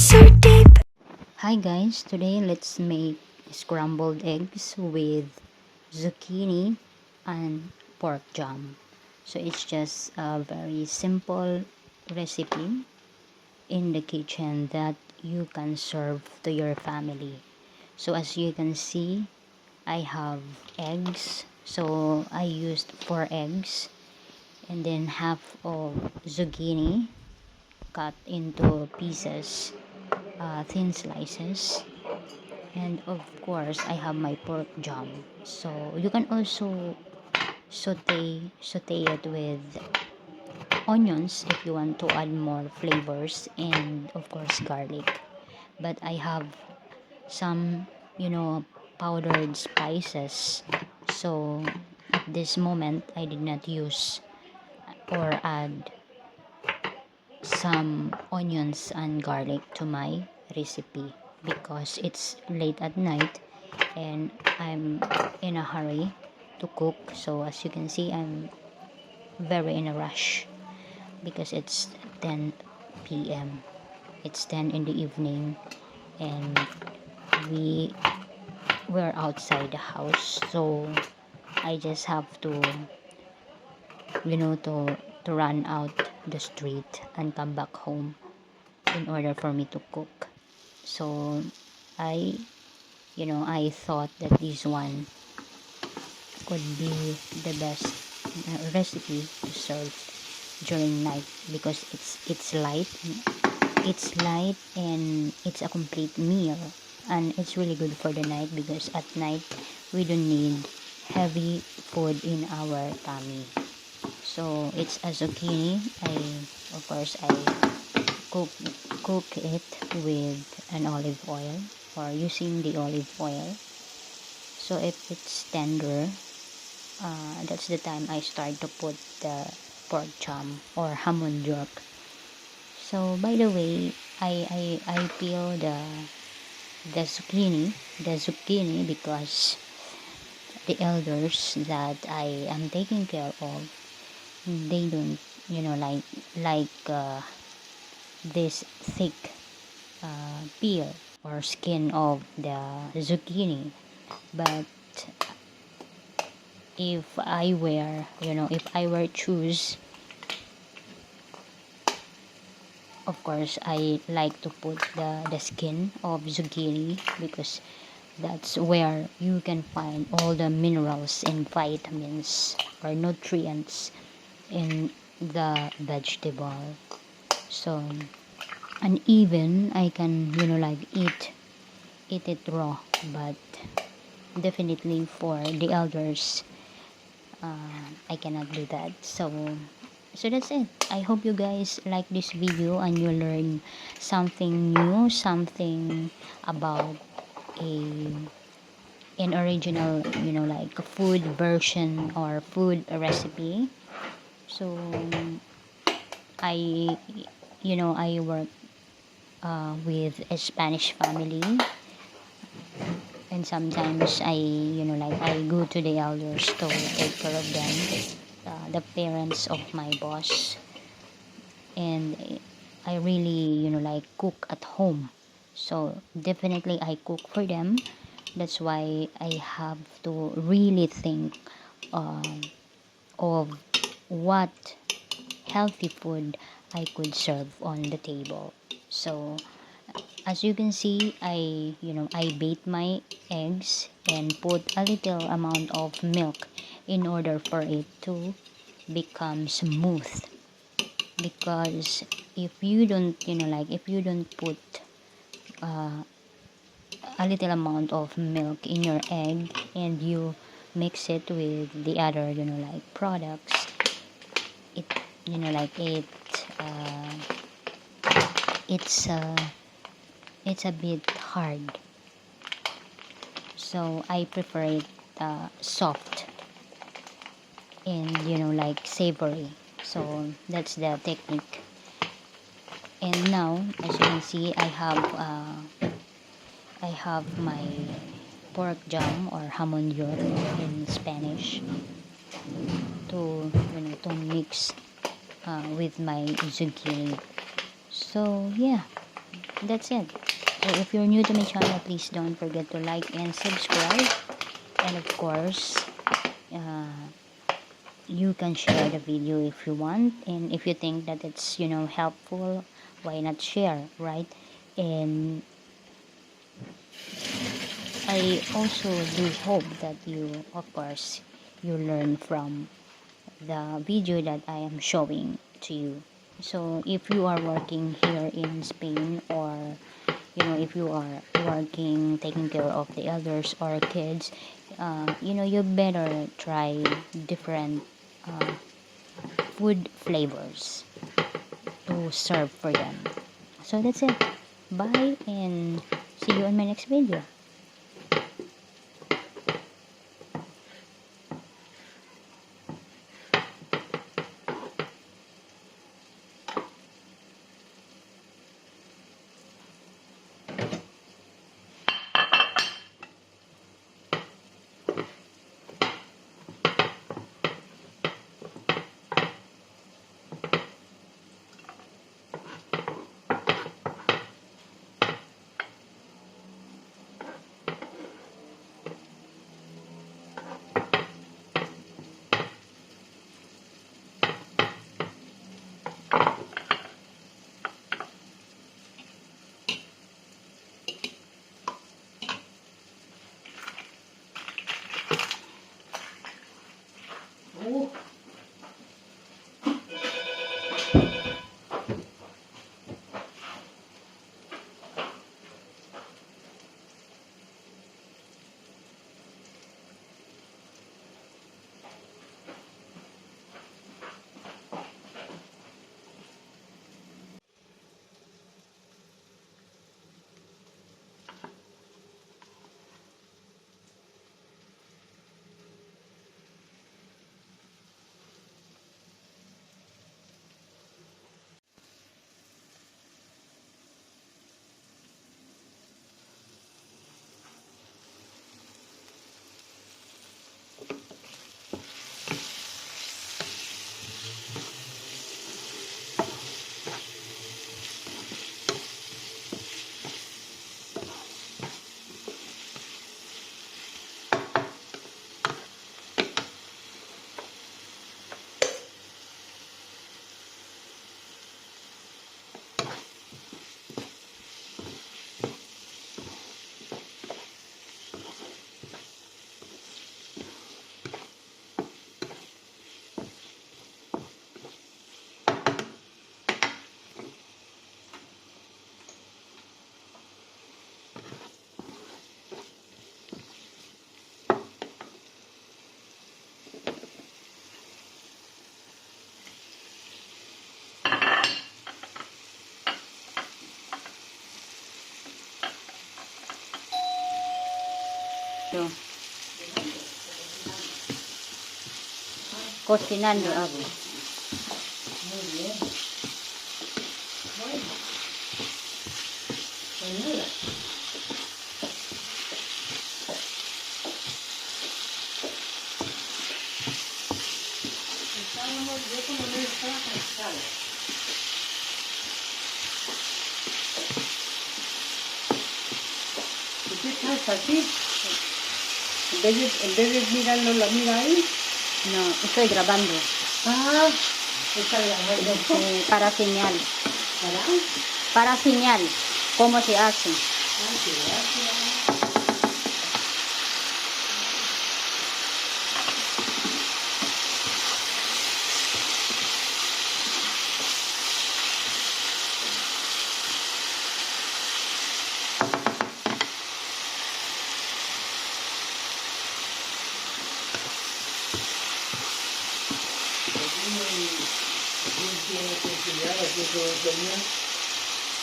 so deep. Hi guys, today let's make scrambled eggs with zucchini and pork jam. So it's just a very simple recipe in the kitchen that you can serve to your family. So as you can see, I have eggs. So I used 4 eggs and then half of zucchini cut into pieces, thin slices, and of course I have my pork jam. So you can also saute it with onions if you want to add more flavors, and of course garlic. But I have some, powdered spices. So at this moment I did not use or add some onions and garlic to my recipe because it's late at night and I'm in a hurry to cook. So as you can see, I'm very in a rush because it's 10 p.m. It's 10 in the evening and we were outside the house. So I just have to, to run out the street and come back home in order for me to cook. So I, I thought that this one could be the best recipe to serve during night because it's light and it's a complete meal, and it's really good for the night because at night we don't need heavy food in our tummy. So it's a zucchini. I cook cook it with an olive oil or using the olive oil. So if it's tender, that's the time I start to put the pork chop or hamon jerk. So by the way, I peel the zucchini because the elders that I am taking care of, they don't, like this thick peel or skin of the zucchini. But if I were choose, of course I like to put the skin of zucchini because that's where you can find all the minerals and vitamins or nutrients in the vegetable. So, and even I can, eat it raw, but definitely for the elders, I cannot do that. So that's it. I hope you guys like this video and you learn something new, something about a an original, like a food version or food recipe. So I I work with a Spanish family, and sometimes I go to the elders to take care of them, the parents of my boss, and I really cook at home. So definitely I cook for them. That's why I have to really think of what healthy food I could serve on the table. So as you can see, I beat my eggs and put a little amount of milk in order for it to become smooth. Because if you don't put uh, a little amount of milk in your egg and you mix it with the other products, it like uh, it's uh, it's a bit hard. So I prefer it soft and like savory. So that's the technique. And now, as you can see, I have my pork jam or hamon york in Spanish to mix with my zucchini. So yeah, that's it. So if you're new to my channel, please don't forget to like and subscribe. And of course, uh, you can share the video if you want, and if you think that it's helpful, why not share, right? And I also do hope that you, of course, you learn from the video that I am showing to you. So if you are working here in Spain, or if you are working taking care of the elders or kids, you better try different uh, food flavors to serve for them. So that's it. Bye, and see you on my next video. So, cocinando ako. Así, en vez de mirarlo, la mira ahí. No, estoy grabando. Ah, está grabando. Para señal. ¿Para? Para señal. ¿Cómo se hace? Ah, sí, gracias.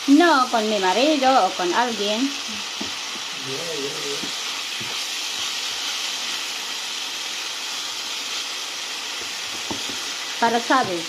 No, con mi marido o con alguien. Para saber.